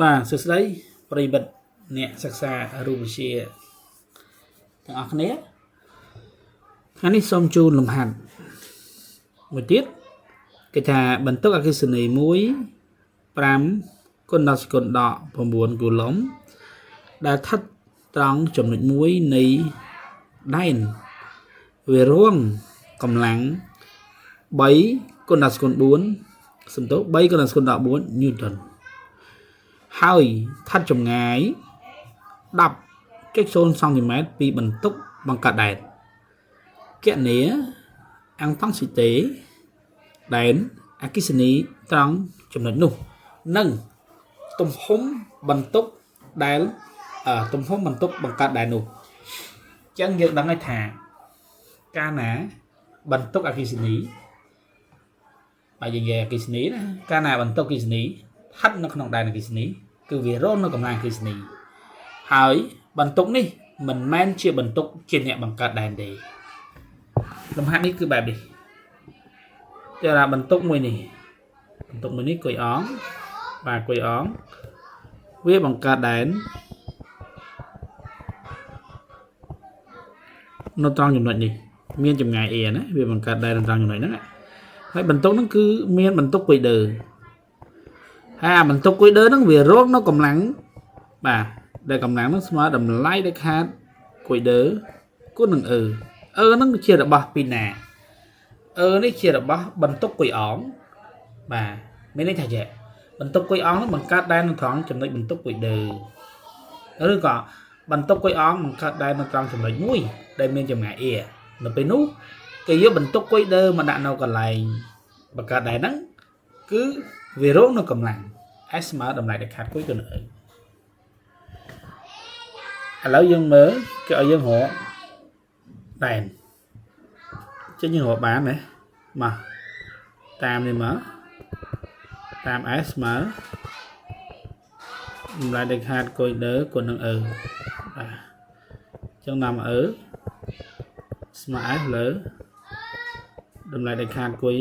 បាទសួស្តីប្រិយមិត្តអ្នកសិក្សារូបវិទ្យាទាំងអស់គ្នាថ្ងៃនេះសូមជូនលំហាត់មួយទៀតគេថាបន្ទុកអគ្គិសនី1 5គុណដល់សេគុណដក9គូឡុំដែលស្ថិតត្រង់ចំណុច1នៃដែនវារួមកម្លាំង3គុណដល់សេគុណ4សំទោស3គុណដល់សេគុណដក4ញូតនហើយស្ថិតចម្ងាយ 10.0 សង់ទីម៉ែត្រពីបន្ទុកបង្កើតដែនគណនាអង្គផង់ស៊ីតេដែនអគ្គិសនីត្រង់ចំណុចនោះនិងទំហំបន្ទុកដែលទំហំបន្ទុកបង្កើតដែននោះអញ្ចឹងយើងដឹងហើយថាកាលណាបន្ទុកអគ្គិសនីបើយើងនិយាយអគ្គិសនីណាកាលណាបន្ទុកអគ្គិសនីស្ថិតនៅក្នុងដែនអគ្គិសនីគឺវារងនៅកម្លាំងអគ្គិសនីហើយបន្ទុកនេះមិនមែនជាបន្ទុកជាអ្នកបង្កើតដែនទេលំហាត់នេះគឺបែបនេះតែថាបន្ទុកមួយនេះគុយអងបាទគុយអងវាបង្កើតដែននៅត្រង់ចំណុចនេះមានចម្ងាយ a ណាវាបង្កើតដែននៅត្រង់ចំណុចហ្នឹងហើយបន្ទុកហ្នឹងគឺមានបន្ទុកគុយដឺហើយអាបន្ទុកគុយដឺហ្នឹងវារងនៅកម្លាំងបាទដែលកម្លាំងហ្នឹងស្មើតម្លៃដែលខាតគុយដឺគុណនឹងហ្នឹងជារបស់ពីណានេះជារបស់បន្ទុកគុយអងបាទមានន័យថាចេះបន្ទុកគុយអងហ្នឹងបង្កើតដែននៅត្រង់ចំណុចបន្ទុកគុយដឺឬក៏បន្ទុកគុយអងបង្កើតដែននៅត្រង់ចំណុចមួយដែលមានចម្ងាយ a នៅពេលនោះគេយកបន្ទុកគុយដឺមកដាក់នៅកន្លែងបង្កើតដែនហ្នឹងគឺវារងនៅកម្លាំង S ស្មើតម្លៃដែលខាតគុយទៅនឹងឥឡូវយើងមើលគេឲ្យយើងរកដែនចឹងយើងរកបានណាមកតាមនេះមកតាម S ស្មើតម្លៃដែលខាតគុយដឺគុណនឹងបាទចឹងតាមស្មើ S លើតម្លៃដែលខាតគុយ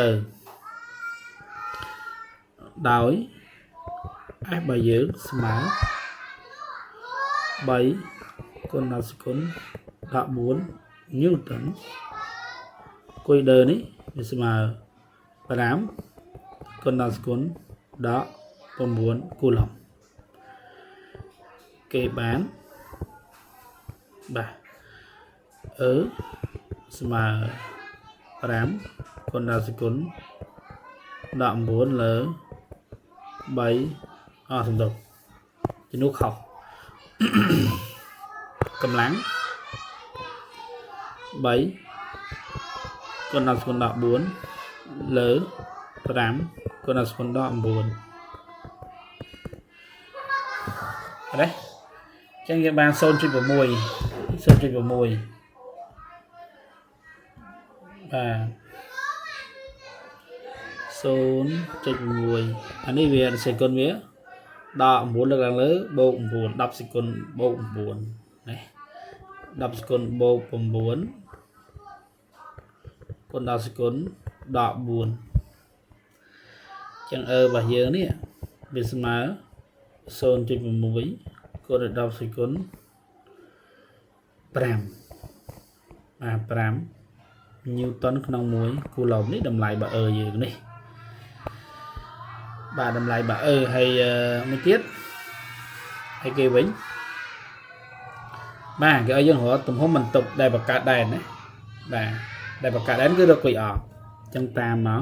ដឺដោយ F របស់យើងស្មើ3គុណដល់សេគុណ14ញូតនគុយដឺនេះវាស្មើ5គុណដល់សេគុណ19គូឡុំគេបានបាទស្មើ5គុណដល់សេគុណ19លើ3សំដៅជំនួសខុសកម្លាំង3គុណដល់សេគុណ14លើ5គុណដល់សេគុណ19អរេចឹងយើងបាន 0.6 បាទ0.6 អានេះវាសេគុណវាដល់9លើកឡើងលើបូក9 10សេគុណបូក9ណា10សេគុណបូក9គុណដល់សេគុណ14ចឹងរបស់យើងនេះវាស្មើ 0.6 គុណដល់10សេគុណ5បាទ5ញូតនក្នុង1គូឡុំនេះតម្លៃបាយើងនេះបាទតម្លៃបាហើយមួយទៀតហើយគេវិញបាទគេឲ្យយើងរកទំហំបន្ទុកដែលបង្កើតដែនណាបាទដែលបង្កើតដែនគឺរកគុយអងចឹងតាមមក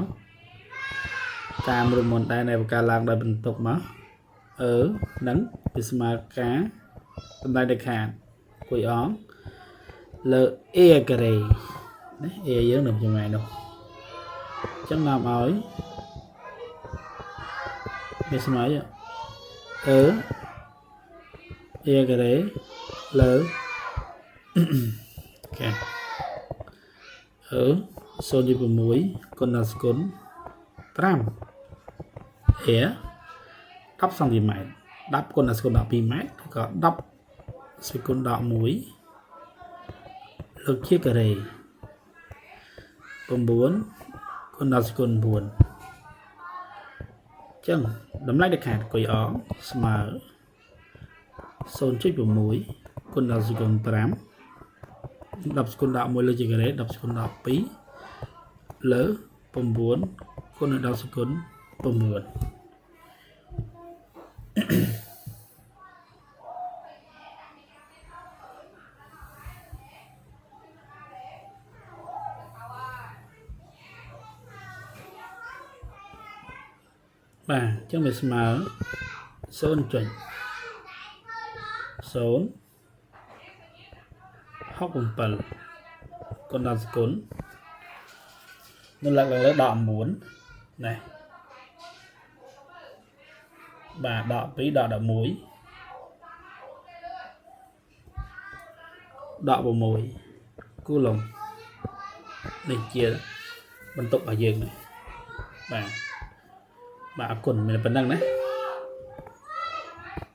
តាមរមុនដែនដែលបង្កើតឡើងដោយបន្ទុកមកនឹងវាស្មើការតម្លៃដែលខាតគុយអងលើ a ការ៉េណា a យើងនៅចម្ងាយនោះចឹងនាំឲ្យវាស្មើa ការ៉េលើអូខេ0.6គុណដល់សេគុណ5 10 សង់ទីម៉ែត្រ10គុណដល់សេគុណ12ម៉ែត្រក៏10សេគុណដល់1លើកជាការ៉េ9គុណដល់សេគុណ4 ចឹងតម្លៃដែលខាតកុយអងស្មើ 0.6 គុណដល់សេគុណ5 10សេគុណដល់1លើជាការ៉េ10សេគុណដល់2លើ9គុណដល់សេគុណ9 បាទចឹងវាស្មើ 0.0 67គុណដល់សេគុណនៅលើលើ19ណែបាទ12ដល់11ដល់6គូឡុំនេះជាបន្ទុករបស់យើងនេះបាទអរគុណមានប៉ុណ្ណឹងណា